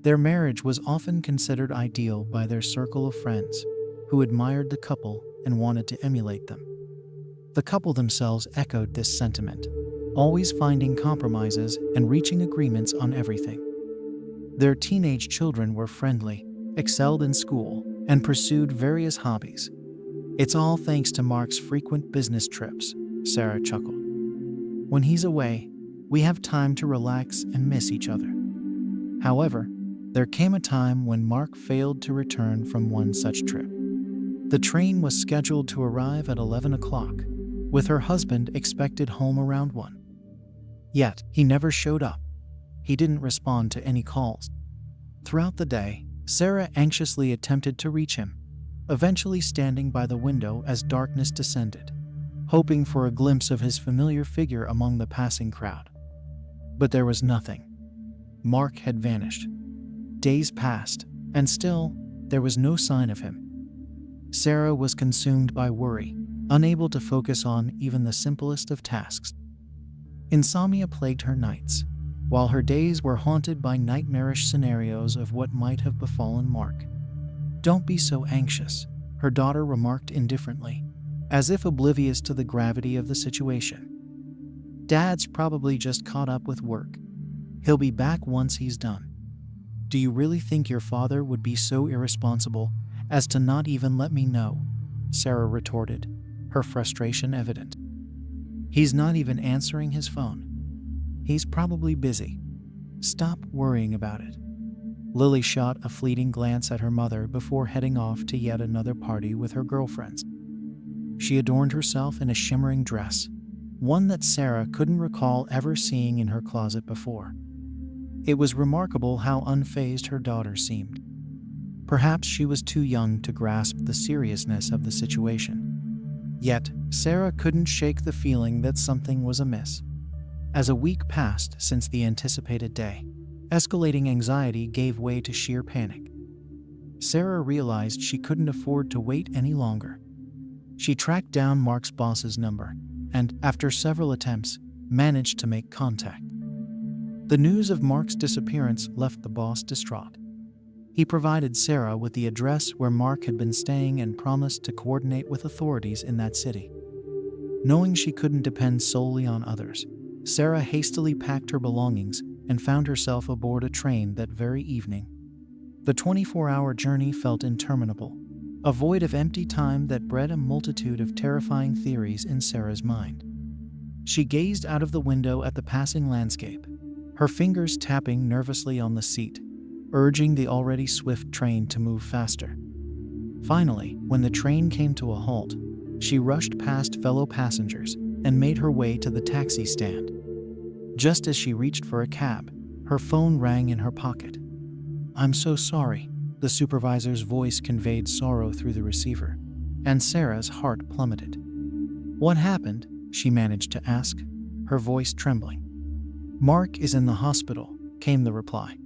Their marriage was often considered ideal by their circle of friends, who admired the couple and wanted to emulate them. The couple themselves echoed this sentiment, always finding compromises and reaching agreements on everything. Their teenage children were friendly, excelled in school, and pursued various hobbies. "It's all thanks to Mark's frequent business trips," Sarah chuckled. "When he's away, we have time to relax and miss each other." However, there came a time when Mark failed to return from one such trip. The train was scheduled to arrive at 11 o'clock, with her husband expected home around 1. Yet, he never showed up. He didn't respond to any calls. Throughout the day, Sarah anxiously attempted to reach him, eventually standing by the window as darkness descended, hoping for a glimpse of his familiar figure among the passing crowd. But there was nothing. Mark had vanished. Days passed, and still, there was no sign of him. Sarah was consumed by worry, unable to focus on even the simplest of tasks. Insomnia plagued her nights, while her days were haunted by nightmarish scenarios of what might have befallen Mark. "Don't be so anxious," her daughter remarked indifferently, as if oblivious to the gravity of the situation. "Dad's probably just caught up with work. He'll be back once he's done." "Do you really think your father would be so irresponsible as to not even let me know?" Sarah retorted, her frustration evident. "He's not even answering his phone. He's probably busy. Stop worrying about it." Lily shot a fleeting glance at her mother before heading off to yet another party with her girlfriends. She adorned herself in a shimmering dress, one that Sarah couldn't recall ever seeing in her closet before. It was remarkable how unfazed her daughter seemed. Perhaps she was too young to grasp the seriousness of the situation. Yet, Sarah couldn't shake the feeling that something was amiss. As a week passed since the anticipated day, escalating anxiety gave way to sheer panic. Sarah realized she couldn't afford to wait any longer. She tracked down Mark's boss's number and, after several attempts, managed to make contact. The news of Mark's disappearance left the boss distraught. He provided Sarah with the address where Mark had been staying and promised to coordinate with authorities in that city. Knowing she couldn't depend solely on others, Sarah hastily packed her belongings and found herself aboard a train that very evening. The 24-hour journey felt interminable, a void of empty time that bred a multitude of terrifying theories in Sarah's mind. She gazed out of the window at the passing landscape, her fingers tapping nervously on the seat, urging the already swift train to move faster. Finally, when the train came to a halt, she rushed past fellow passengers and made her way to the taxi stand. Just as she reached for a cab, her phone rang in her pocket. "I'm so sorry," the supervisor's voice conveyed sorrow through the receiver, and Sarah's heart plummeted. "What happened?" she managed to ask, her voice trembling. "Mark is in the hospital," came the reply.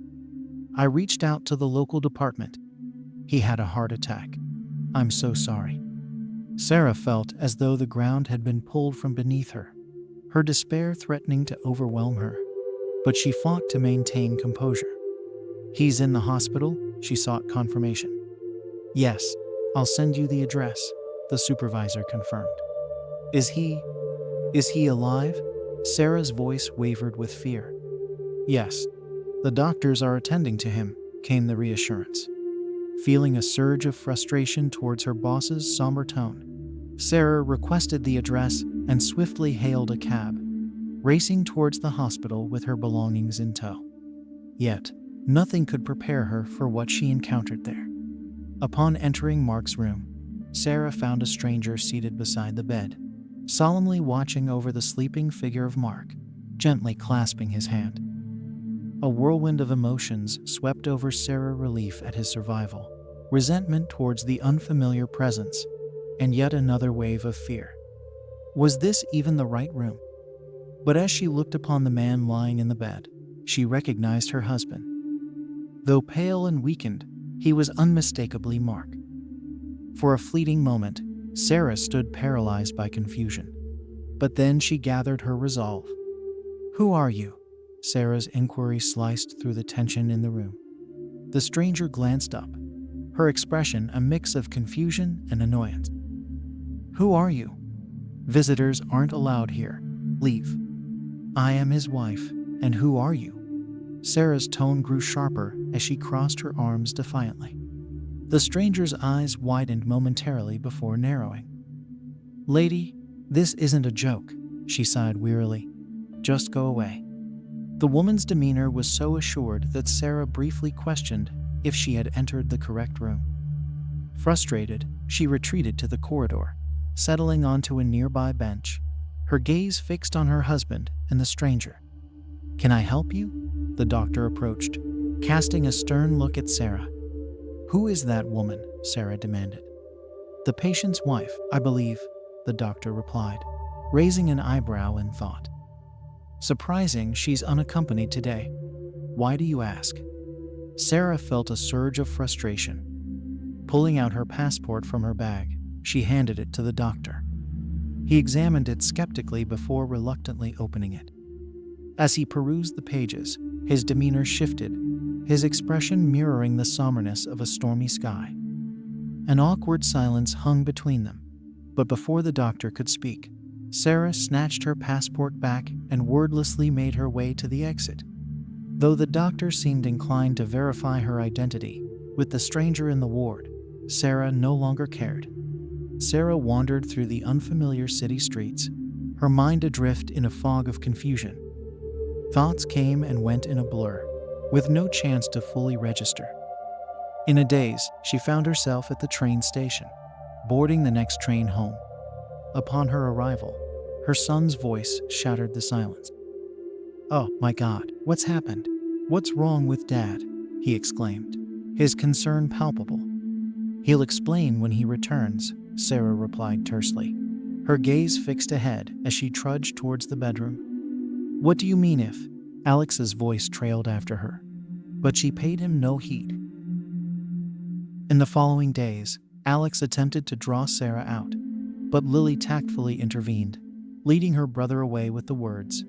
"I reached out to the local department. He had a heart attack. I'm so sorry." Sarah felt as though the ground had been pulled from beneath her, her despair threatening to overwhelm her, but she fought to maintain composure. "He's in the hospital?" she sought confirmation. "Yes, I'll send you the address," the supervisor confirmed. Is he alive?" Sarah's voice wavered with fear. "Yes, the doctors are attending to him," came the reassurance. Feeling a surge of frustration towards her boss's somber tone, Sarah requested the address and swiftly hailed a cab, racing towards the hospital with her belongings in tow. Yet, nothing could prepare her for what she encountered there. Upon entering Mark's room, Sarah found a stranger seated beside the bed, solemnly watching over the sleeping figure of Mark, gently clasping his hand. A whirlwind of emotions swept over Sarah: relief at his survival, resentment towards the unfamiliar presence, and yet another wave of fear. Was this even the right room? But as she looked upon the man lying in the bed, she recognized her husband. Though pale and weakened, he was unmistakably Mark. For a fleeting moment, Sarah stood paralyzed by confusion. But then she gathered her resolve. "Who are you?" Sarah's inquiry sliced through the tension in the room. The stranger glanced up, her expression a mix of confusion and annoyance. "Who are you?" "Visitors aren't allowed here. Leave." "I am his wife, and who are you?" Sarah's tone grew sharper as she crossed her arms defiantly. The stranger's eyes widened momentarily before narrowing. "Lady, this isn't a joke," she sighed wearily. "Just go away." The woman's demeanor was so assured that Sarah briefly questioned if she had entered the correct room. Frustrated, she retreated to the corridor, settling onto a nearby bench, her gaze fixed on her husband and the stranger. "Can I help you?" The doctor approached, casting a stern look at Sarah. "Who is that woman?" Sarah demanded. "The patient's wife, I believe," the doctor replied, raising an eyebrow in thought. "Surprising she's unaccompanied today. Why do you ask?" Sarah felt a surge of frustration. Pulling out her passport from her bag, she handed it to the doctor. He examined it skeptically before reluctantly opening it. As he perused the pages, his demeanor shifted, his expression mirroring the somberness of a stormy sky. An awkward silence hung between them, but before the doctor could speak, Sarah snatched her passport back and wordlessly made her way to the exit. Though the doctor seemed inclined to verify her identity with the stranger in the ward, Sarah no longer cared. Sarah wandered through the unfamiliar city streets, her mind adrift in a fog of confusion. Thoughts came and went in a blur, with no chance to fully register. In a daze, she found herself at the train station, boarding the next train home. Upon her arrival, her son's voice shattered the silence. "Oh my God, what's happened? What's wrong with Dad?" he exclaimed, his concern palpable. "He'll explain when he returns," Sarah replied tersely, her gaze fixed ahead as she trudged towards the bedroom. "What do you mean if?" Alex's voice trailed after her, but she paid him no heed. In the following days, Alex attempted to draw Sarah out, but Lily tactfully intervened, leading her brother away with the words,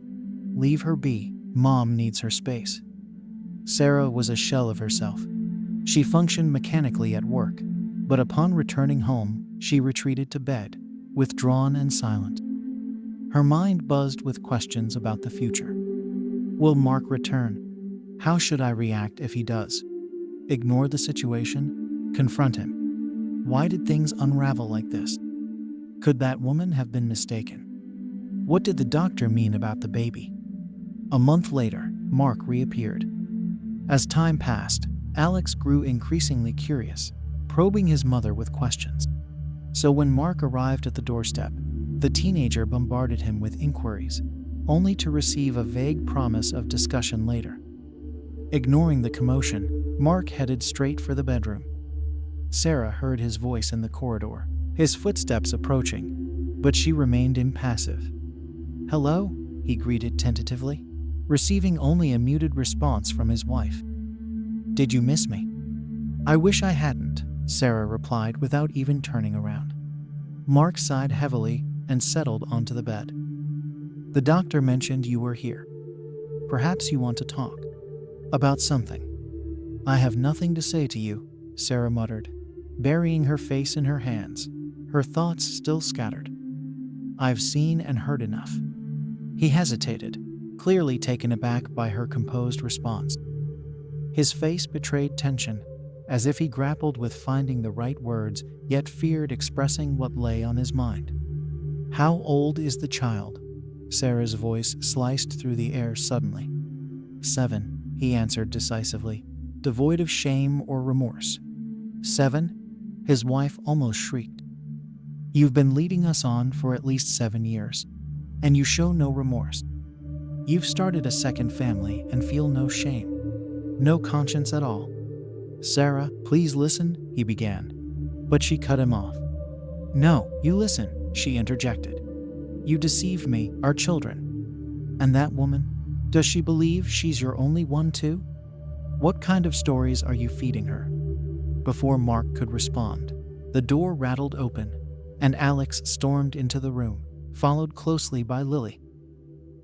"Leave her be, Mom needs her space." Sarah was a shell of herself. She functioned mechanically at work, but upon returning home, she retreated to bed, withdrawn and silent. Her mind buzzed with questions about the future. Will Mark return? How should I react if he does? Ignore the situation? Confront him? Why did things unravel like this? Could that woman have been mistaken? What did the doctor mean about the baby? A month later, Mark reappeared. As time passed, Alex grew increasingly curious, probing his mother with questions. So when Mark arrived at the doorstep, the teenager bombarded him with inquiries, only to receive a vague promise of discussion later. Ignoring the commotion, Mark headed straight for the bedroom. Sarah heard his voice in the corridor, his footsteps approaching, but she remained impassive. "Hello?" he greeted tentatively, receiving only a muted response from his wife. "Did you miss me?" "I wish I hadn't," Sarah replied without even turning around. Mark sighed heavily and settled onto the bed. "The doctor mentioned you were here. Perhaps you want to talk about something." "I have nothing to say to you," Sarah muttered, burying her face in her hands, her thoughts still scattered. "I've seen and heard enough." He hesitated, clearly taken aback by her composed response. His face betrayed tension, as if he grappled with finding the right words, yet feared expressing what lay on his mind. "How old is the child?" Sarah's voice sliced through the air suddenly. 7, he answered decisively, devoid of shame or remorse. 7? His wife almost shrieked. "You've been leading us on for at least 7 years, and you show no remorse. You've started a second family and feel no shame, no conscience at all." "Sarah, please listen," he began, but she cut him off. "No, you listen," she interjected. "You deceived me, our children. And that woman, does she believe she's your only one too? What kind of stories are you feeding her?" Before Mark could respond, the door rattled open, and Alex stormed into the room, followed closely by Lily.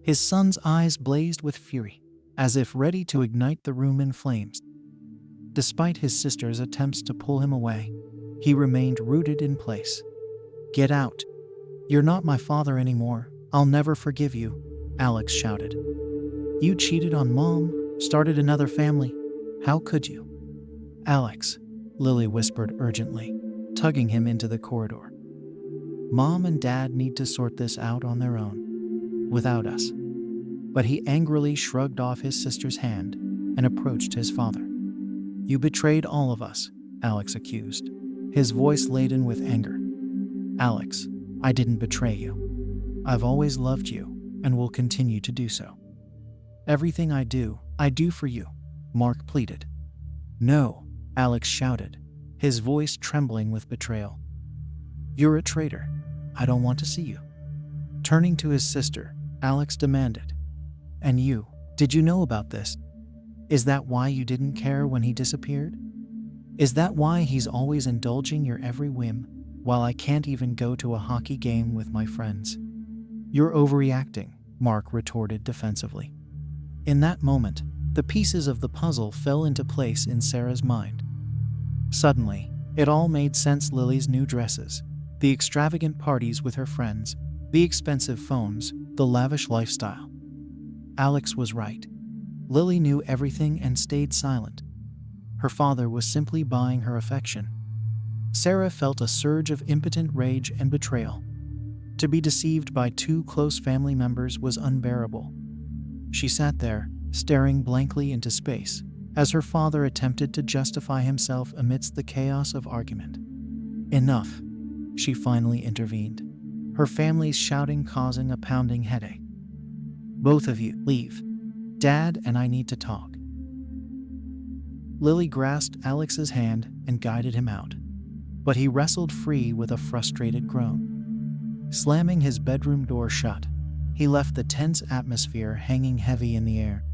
His son's eyes blazed with fury, as if ready to ignite the room in flames. Despite his sister's attempts to pull him away, he remained rooted in place. "Get out. You're not my father anymore. I'll never forgive you," Alex shouted. "You cheated on Mom, started another family. How could you?" "Alex," Lily whispered urgently, tugging him into the corridor. "Mom and Dad need to sort this out on their own, without us." But he angrily shrugged off his sister's hand and approached his father. "You betrayed all of us," Alex accused, his voice laden with anger. "Alex, I didn't betray you. I've always loved you and will continue to do so. Everything I do for you," Mark pleaded. "No," Alex shouted, his voice trembling with betrayal. "You're a traitor. I don't want to see you." Turning to his sister, Alex demanded, "And you, did you know about this? Is that why you didn't care when he disappeared? Is that why he's always indulging your every whim, while I can't even go to a hockey game with my friends?" "You're overreacting," Mark retorted defensively. In that moment, the pieces of the puzzle fell into place in Sarah's mind. Suddenly, it all made sense: Lily's new dresses, the extravagant parties with her friends, the expensive phones, the lavish lifestyle. Alex was right. Lily knew everything and stayed silent. Her father was simply buying her affection. Sarah felt a surge of impotent rage and betrayal. To be deceived by two close family members was unbearable. She sat there, staring blankly into space, as her father attempted to justify himself amidst the chaos of argument. "Enough," she finally intervened, her family's shouting causing a pounding headache. "Both of you, leave. Dad and I need to talk." Lily grasped Alex's hand and guided him out, but he wrestled free with a frustrated groan. Slamming his bedroom door shut, he left the tense atmosphere hanging heavy in the air.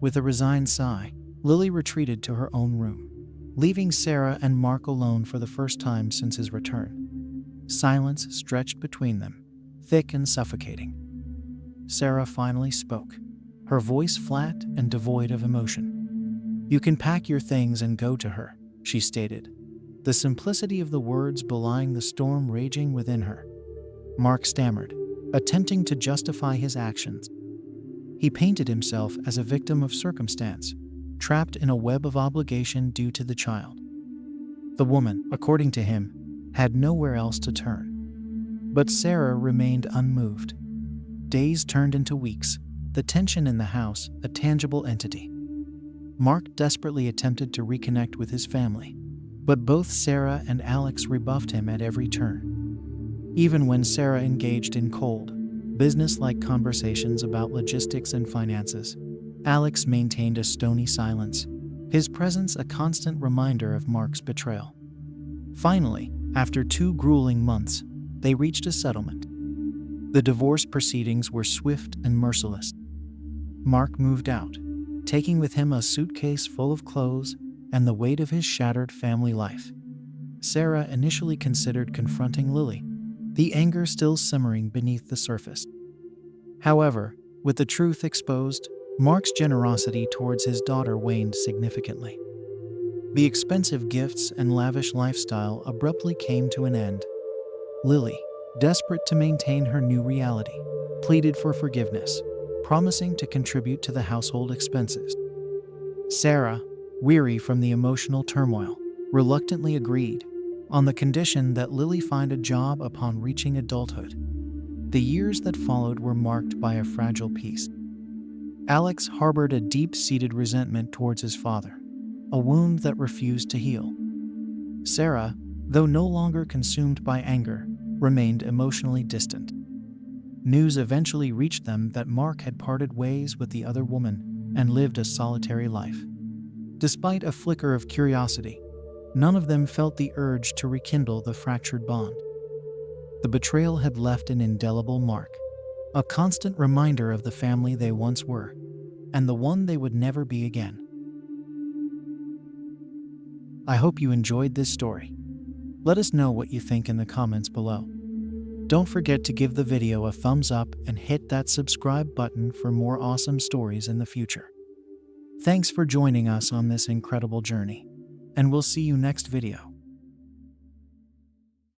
With a resigned sigh, Lily retreated to her own room, leaving Sarah and Mark alone for the first time since his return. Silence stretched between them, thick and suffocating. Sarah finally spoke, her voice flat and devoid of emotion. "You can pack your things and go to her," she stated, the simplicity of the words belying the storm raging within her. Mark stammered, attempting to justify his actions. He painted himself as a victim of circumstance, trapped in a web of obligation due to the child. The woman, according to him, had nowhere else to turn. But Sarah remained unmoved. Days turned into weeks, the tension in the house a tangible entity. Mark desperately attempted to reconnect with his family, but both Sarah and Alex rebuffed him at every turn. Even when Sarah engaged in cold, business-like conversations about logistics and finances, Alex maintained a stony silence, his presence a constant reminder of Mark's betrayal. Finally, after 2 grueling months, they reached a settlement. The divorce proceedings were swift and merciless. Mark moved out, taking with him a suitcase full of clothes and the weight of his shattered family life. Sarah initially considered confronting Lily, the anger still simmering beneath the surface. However, with the truth exposed, Mark's generosity towards his daughter waned significantly. The expensive gifts and lavish lifestyle abruptly came to an end. Lily, desperate to maintain her new reality, pleaded for forgiveness, promising to contribute to the household expenses. Sarah, weary from the emotional turmoil, reluctantly agreed, on the condition that Lily find a job upon reaching adulthood. The years that followed were marked by a fragile peace. Alex harbored a deep-seated resentment towards his father, a wound that refused to heal. Sarah, though no longer consumed by anger, remained emotionally distant. News eventually reached them that Mark had parted ways with the other woman and lived a solitary life. Despite a flicker of curiosity, none of them felt the urge to rekindle the fractured bond. The betrayal had left an indelible mark, a constant reminder of the family they once were, and the one they would never be again. I hope you enjoyed this story. Let us know what you think in the comments below. Don't forget to give the video a thumbs up and hit that subscribe button for more awesome stories in the future. Thanks for joining us on this incredible journey, and we'll see you next video.